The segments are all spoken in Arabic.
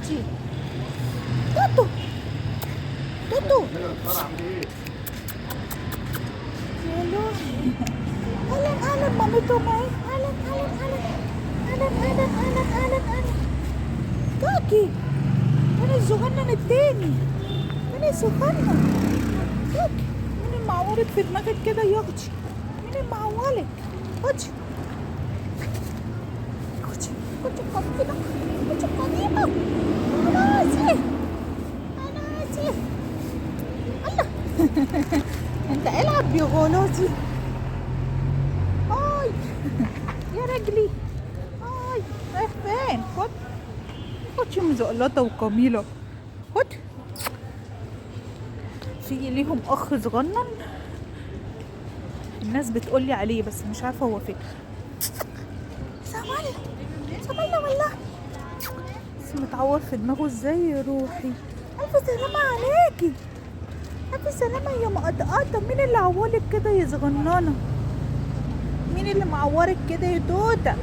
اخوتي. توتو توتو يا لهوي. اهلا مامته معي. اهلا. كاكي من الصغنن التاني. من الصغنن كاكي. من المعورك في دماغك كده يا اختي. من المعولك. خدي قبيلة. خدي قبيلة. انا اسف. الله. انت العب يا غلازي. اي يا رجلي. اي رايح فين؟ خد يا مزقلطة وكميلة. خد. في ليهم اخ صغنن الناس بتقولي عليه بس مش عارفة هو فين. سمالة والله. بس متعور في دماغه ازاي يا روحي. الف سلامة عليكي. الف سلامة يا مقطقطة. مين اللي عورك كده يا صغننة؟ مين اللي معورك كده يا توتة؟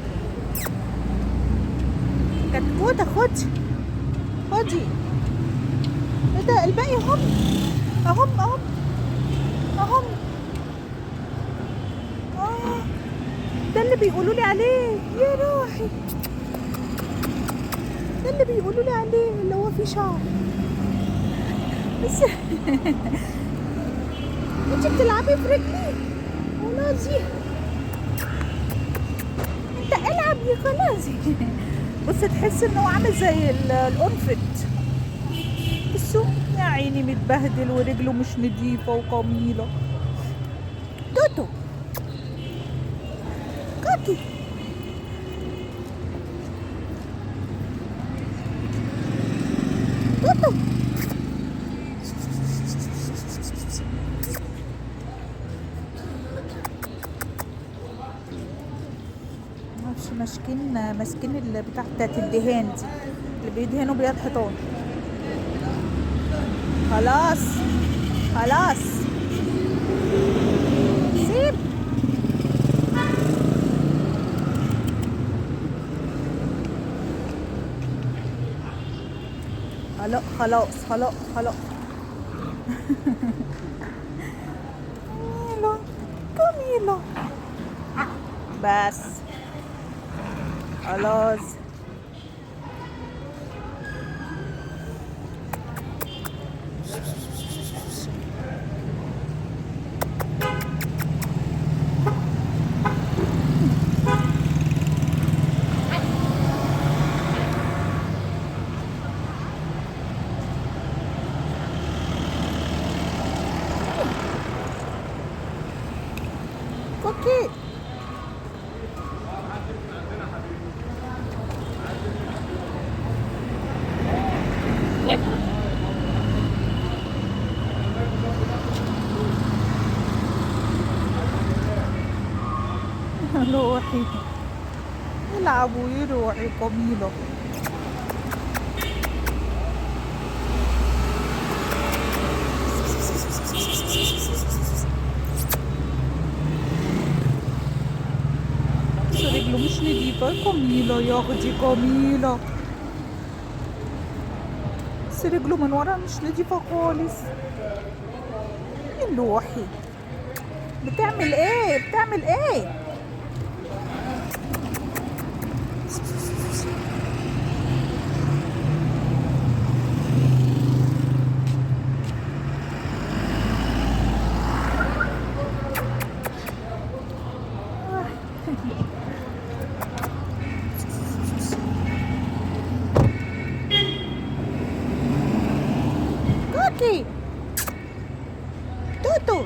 كتكوتة. خدي ايه ده؟ الباقي اهم ده اللي بيقولوا لي عليه يا روحي. ده اللي بيقولوا لي عليه اللي هو فيه شعر بس. انت بتلعبي في رجلي خلاصي. انت العب يا خلاصي. بص تحس انه عامل زي القنفذ. بصوا يا عيني متبهدل ورجله مش نضيفه وقميله. توتو كاكي. توتو معرفش ماسكين البتاع بتاعت الدهان دي اللي بيدهنوا بيها الحيطان. خلاص سيب. خلاص. كميلة بس خلاص. كوكي روحي يلعبوا يروحي قميلة. بس رجله مش نضيفة. قميلة يا اختي قميلة. بس رجله من ورا مش نضيفة خالص. روحي بتعمل ايه؟ كوكي توتو